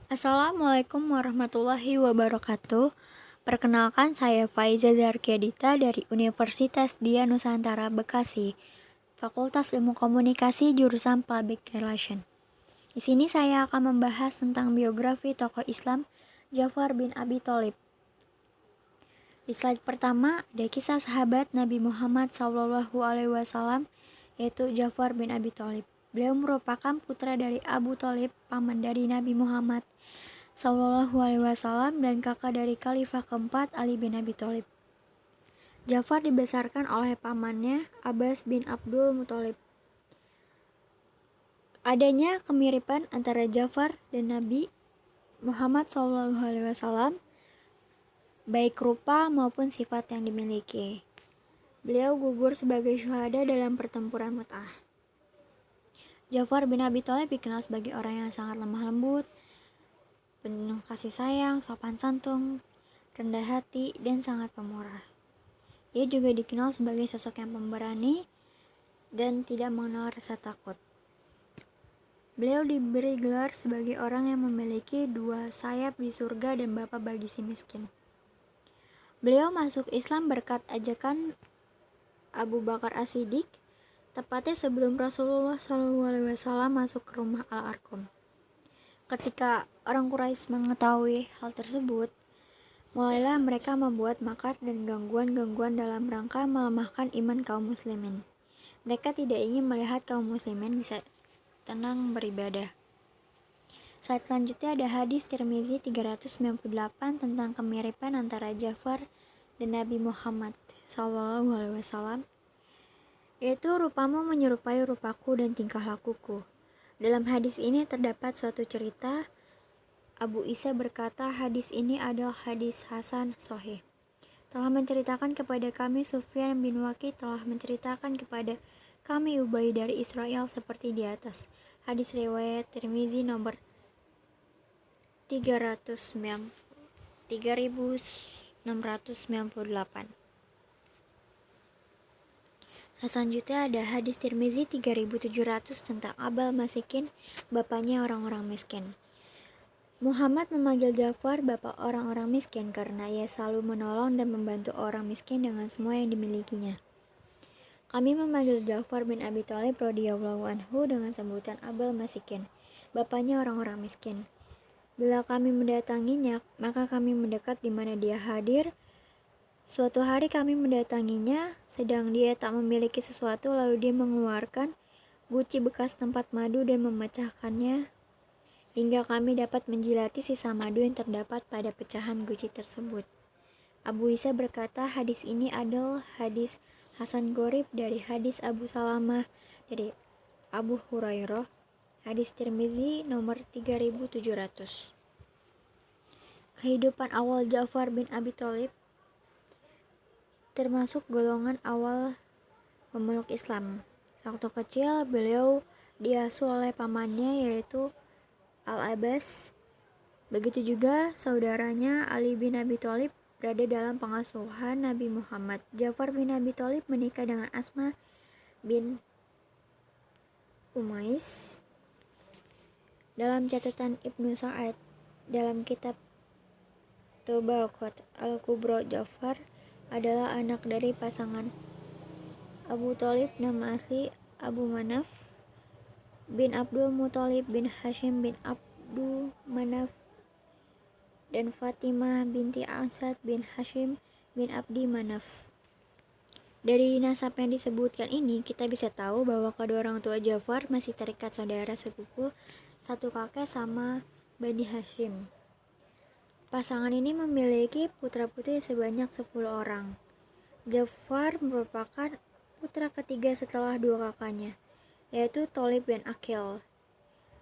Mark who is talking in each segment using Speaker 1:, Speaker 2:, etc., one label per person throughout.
Speaker 1: Assalamualaikum warahmatullahi wabarakatuh. Perkenalkan, saya Faiza Zarkiadita dari Universitas Dian Nusantara Bekasi, Fakultas Ilmu Komunikasi jurusan Public Relation. Di sini saya akan membahas tentang biografi tokoh Islam Ja'far bin Abi Thalib. Di slide pertama ada kisah sahabat Nabi Muhammad SAW, yaitu Ja'far bin Abi Thalib. Beliau merupakan putra dari Abu Thalib, paman dari Nabi Muhammad SAW, dan kakak dari Khalifah keempat Ali bin Abi Thalib. Ja'far dibesarkan oleh pamannya Abbas bin Abdul Muthalib. Adanya kemiripan antara Ja'far dan Nabi Muhammad SAW, baik rupa maupun sifat yang dimiliki. Beliau gugur sebagai syuhada dalam pertempuran Mu'tah. Ja'far bin Abi Thalib dikenal sebagai orang yang sangat lemah lembut, penuh kasih sayang, sopan santun, rendah hati, dan sangat pemurah. Ia juga dikenal sebagai sosok yang pemberani dan tidak mengenal rasa takut. Beliau diberi gelar sebagai orang yang memiliki dua sayap di surga dan bapa bagi si miskin. Beliau masuk Islam berkat ajakan Abu Bakar As-Siddiq, tepatnya sebelum Rasulullah SAW masuk ke rumah Al-Arqam. Ketika orang Quraisy mengetahui hal tersebut, mulailah mereka membuat makar dan gangguan-gangguan dalam rangka melemahkan iman kaum muslimin. Mereka tidak ingin melihat kaum muslimin bisa tenang beribadah. Saat selanjutnya ada hadis Tirmizi 398 tentang kemiripan antara Ja'far dan Nabi Muhammad SAW, yaitu rupamu menyerupai rupaku dan tingkah lakuku. Dalam hadis ini terdapat suatu cerita. Abu Isa berkata, hadis ini adalah hadis Hasan Sahih. Telah menceritakan kepada kami Sufyan bin Waqi, telah menceritakan kepada kami Ubay dari Israel seperti di atas. Hadis riwayat Tirmizi nomor 3698. Selanjutnya ada hadis Tirmizi 3700 tentang Abal Masikin, bapaknya orang-orang miskin. Muhammad memanggil Ja'far bapak orang-orang miskin karena ia selalu menolong dan membantu orang miskin dengan semua yang dimilikinya. Kami memanggil Ja'far bin Abi Thalib radhiyallahu anhu dengan sebutan Abal Masikin, bapaknya orang-orang miskin. Bila kami mendatanginya, maka kami mendekat di mana dia hadir. Suatu hari kami mendatanginya, sedang dia tak memiliki sesuatu, lalu dia mengeluarkan guci bekas tempat madu dan memecahkannya, hingga kami dapat menjilati sisa madu yang terdapat pada pecahan guci tersebut. Abu Isa berkata, hadis ini adalah hadis Hasan Gharib dari hadis Abu Salamah dari Abu Hurairah, hadis Tirmizi nomor 3700. Kehidupan awal Ja'far bin Abi Thalib termasuk golongan awal memeluk Islam. Waktu kecil beliau diasuh oleh pamannya yaitu Al-Abbas. Begitu juga saudaranya Ali bin Abi Thalib berada dalam pengasuhan Nabi Muhammad. Ja'far bin Abi Thalib menikah dengan Asma bin Umais. Dalam catatan Ibnu Sa'ad dalam kitab Tabaqat Al-Kubra, Ja'far adalah anak dari pasangan Abu Thalib, nama asli Abu Manaf bin Abdul Muthalib bin Hashim bin Abdul Manaf, dan Fatimah binti Asad bin Hashim bin Abdi Manaf. Dari nasab yang disebutkan ini, kita bisa tahu bahwa kedua orang tua Ja'far masih terikat saudara sepupu satu kakek sama Bani Hashim. Pasangan ini memiliki putra-putri sebanyak 10 orang. Ja'far merupakan putra ketiga setelah dua kakaknya, yaitu Thalib dan Aqil.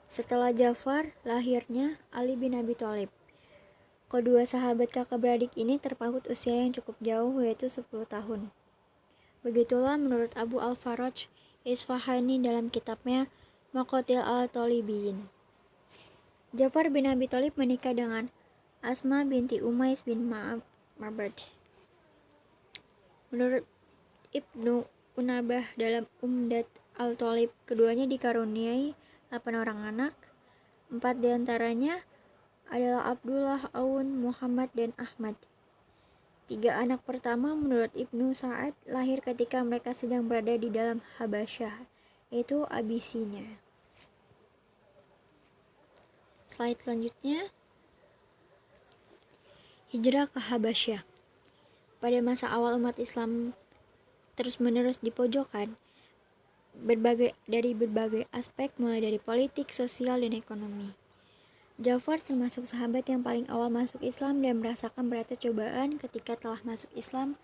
Speaker 1: Setelah Ja'far, lahirnya Ali bin Abi Thalib. Kedua sahabat kakak beradik ini terpaut usia yang cukup jauh, yaitu 10 tahun. Begitulah menurut Abu Al-Faraj Isfahani dalam kitabnya Maqatil al-Thalibin. Ja'far bin Abi Thalib menikah dengan Asma binti Umais bin Ma'bad. Menurut Ibnu Unabah dalam Umdat Al-Thalib, keduanya dikaruniai 8 orang anak, 4 diantaranya adalah Abdullah, Aun, Muhammad, dan Ahmad. 3 anak pertama menurut Ibnu Sa'ad lahir ketika mereka sedang berada di dalam Habasyah, yaitu Abisinia. Slide selanjutnya, hijrah ke Habasyah. Pada masa awal umat Islam terus-menerus dipojokkan dari berbagai aspek, mulai dari politik, sosial, dan ekonomi. Ja'far termasuk sahabat yang paling awal masuk Islam dan merasakan beratnya cobaan ketika telah masuk Islam,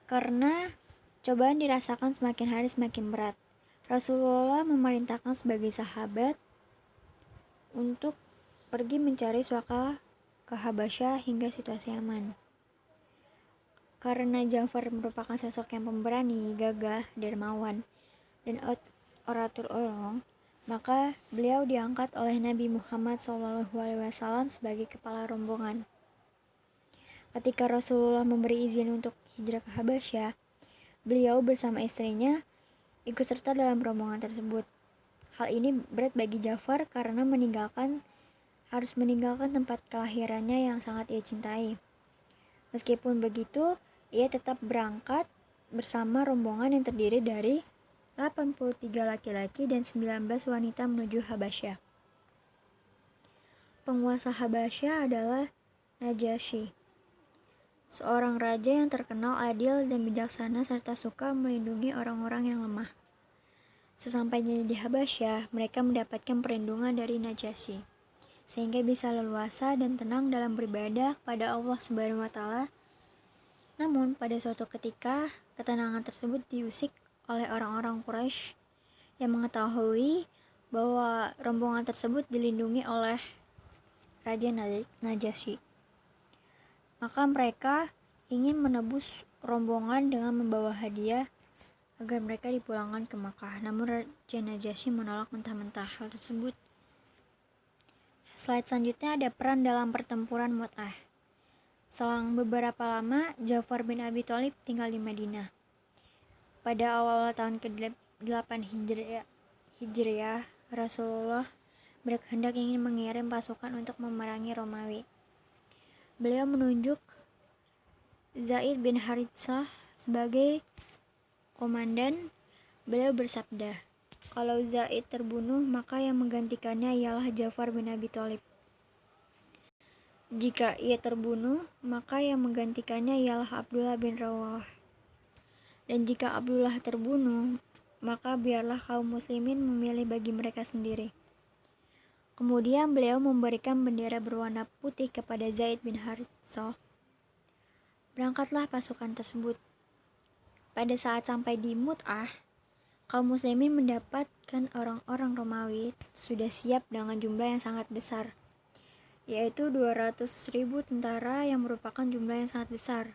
Speaker 1: karena cobaan dirasakan semakin hari semakin berat. Rasulullah memerintahkan sebagai sahabat untuk pergi mencari suaka ke Habasyah hingga situasi aman. Karena Ja'far merupakan sosok yang pemberani, gagah, dermawan, dan orator ulung, maka beliau diangkat oleh Nabi Muhammad SAW sebagai kepala rombongan. Ketika Rasulullah memberi izin untuk hijrah ke Habasyah, beliau bersama istrinya ikut serta dalam rombongan tersebut. Hal ini berat bagi Ja'far karena harus meninggalkan tempat kelahirannya yang sangat ia cintai. Meskipun begitu, ia tetap berangkat bersama rombongan yang terdiri dari 83 laki-laki dan 19 wanita menuju Habasyah. Penguasa Habasyah adalah Najasyi, seorang raja yang terkenal adil dan bijaksana serta suka melindungi orang-orang yang lemah. Sesampainya di Habasyah, mereka mendapatkan perlindungan dari Najasyi, sehingga bisa leluasa dan tenang dalam beribadah pada Allah Subhanahu wa Ta'ala. Namun, pada suatu ketika, ketenangan tersebut diusik oleh orang-orang Quraisy yang mengetahui bahwa rombongan tersebut dilindungi oleh Raja Najasyi. Maka mereka ingin menebus rombongan dengan membawa hadiah agar mereka dipulangkan ke Makkah. Namun Raja Najasyi menolak mentah-mentah hal tersebut. Slide selanjutnya ada peran dalam pertempuran Mu'tah. Selang beberapa lama, Ja'far bin Abi Thalib tinggal di Madinah. Pada awal tahun ke-8 Hijriah, Rasulullah berkehendak ingin mengirim pasukan untuk memerangi Romawi. Beliau menunjuk Zaid bin Haritsah sebagai komandan. Beliau bersabda, kalau Zaid terbunuh, maka yang menggantikannya ialah Ja'far bin Abi Thalib. Jika ia terbunuh, maka yang menggantikannya ialah Abdullah bin Rawah. Dan jika Abdullah terbunuh, maka biarlah kaum muslimin memilih bagi mereka sendiri. Kemudian beliau memberikan bendera berwarna putih kepada Zaid bin Haritsah. Berangkatlah pasukan tersebut. Pada saat sampai di Mu'tah, kaum muslimin mendapatkan orang-orang Romawi sudah siap dengan jumlah yang sangat besar, yaitu 200.000 tentara yang merupakan jumlah yang sangat besar.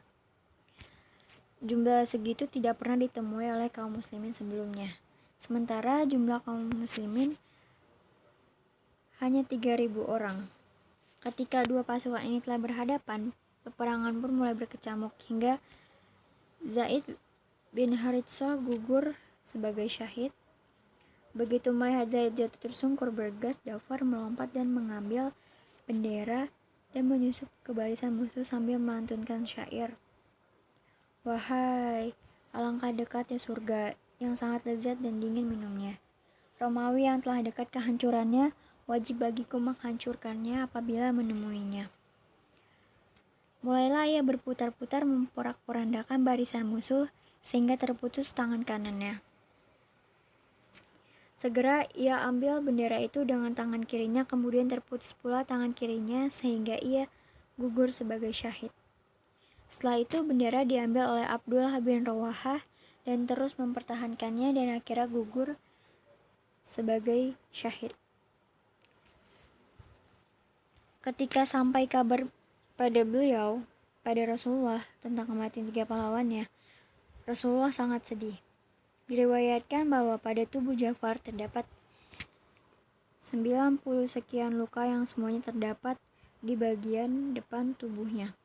Speaker 1: Jumlah segitu tidak pernah ditemui oleh kaum muslimin sebelumnya. Sementara jumlah kaum muslimin hanya 3.000 orang. Ketika dua pasukan ini telah berhadapan, peperangan pun mulai berkecamuk hingga Zaid bin Haritsah gugur sebagai syahid. Begitu melihat Zaid jatuh tersungkur bergas, Ja'far melompat dan mengambil bendera dan menyusup ke barisan musuh sambil melantunkan syair. Wahai, alangkah dekatnya surga yang sangat lezat dan dingin minumnya. Romawi yang telah dekat kehancurannya, wajib bagiku menghancurkannya apabila menemuinya. Mulailah ia berputar-putar memporak-porandakan barisan musuh sehingga terputus tangan kanannya. Segera ia ambil bendera itu dengan tangan kirinya, kemudian terputus pula tangan kirinya sehingga ia gugur sebagai syahid. Setelah itu bendera diambil oleh Abdullah bin Rawahah dan terus mempertahankannya dan akhirnya gugur sebagai syahid. Ketika sampai kabar pada Rasulullah tentang kematian 3 pahlawannya, Rasulullah sangat sedih. Diriwayatkan bahwa pada tubuh Ja'far terdapat 90 sekian luka yang semuanya terdapat di bagian depan tubuhnya.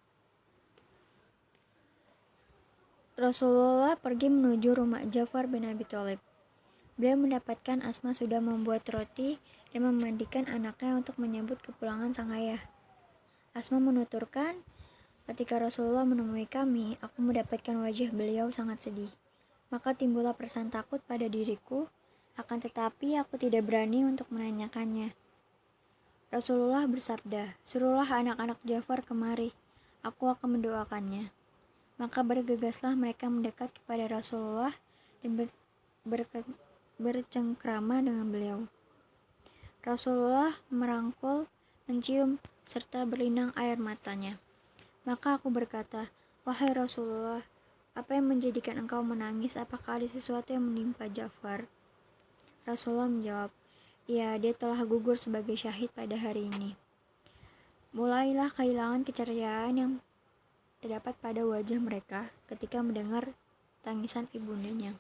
Speaker 1: Rasulullah pergi menuju rumah Ja'far bin Abi Thalib. Beliau mendapatkan Asma sudah membuat roti dan memandikan anaknya untuk menyambut kepulangan sang ayah. Asma menuturkan, ketika Rasulullah menemui kami, aku mendapatkan wajah beliau sangat sedih. Maka timbullah perasaan takut pada diriku, akan tetapi aku tidak berani untuk menanyakannya. Rasulullah bersabda, suruhlah anak-anak Ja'far kemari, aku akan mendoakannya. Maka bergegaslah mereka mendekat kepada Rasulullah dan bercengkrama dengan beliau. Rasulullah merangkul, mencium, serta berlinang air matanya. Maka aku berkata, wahai Rasulullah, apa yang menjadikan engkau menangis? Apakah ada sesuatu yang menimpa Ja'far? Rasulullah menjawab, ya, dia telah gugur sebagai syahid pada hari ini. Mulailah kehilangan keceriaan yang terdapat pada wajah mereka ketika mendengar tangisan ibundanya.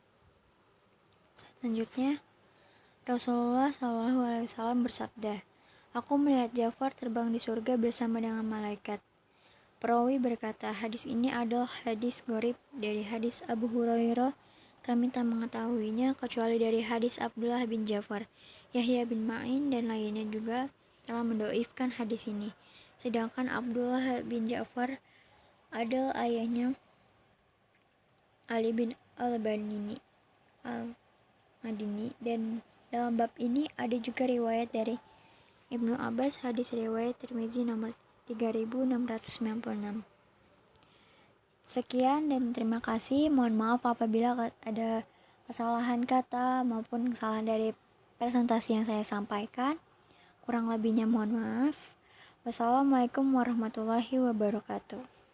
Speaker 1: Selanjutnya, Rasulullah SAW bersabda, aku melihat Ja'far terbang di surga bersama dengan malaikat. Perawi berkata, hadis ini adalah hadis gharib dari hadis Abu Hurairah. Kami tak mengetahuinya kecuali dari hadis Abdullah bin Ja'far. Yahya bin Ma'in dan lainnya juga telah mendoifkan hadis ini. Sedangkan Abdullah bin Ja'far adalah ayahnya Ali bin al-Madini, dan dalam bab ini ada juga riwayat dari Ibnu Abbas, hadis riwayat Tirmizi nomor 3696. Sekian dan terima kasih. Mohon maaf apabila ada kesalahan kata maupun kesalahan dari presentasi yang saya sampaikan. Kurang lebihnya mohon maaf. Wassalamualaikum warahmatullahi wabarakatuh.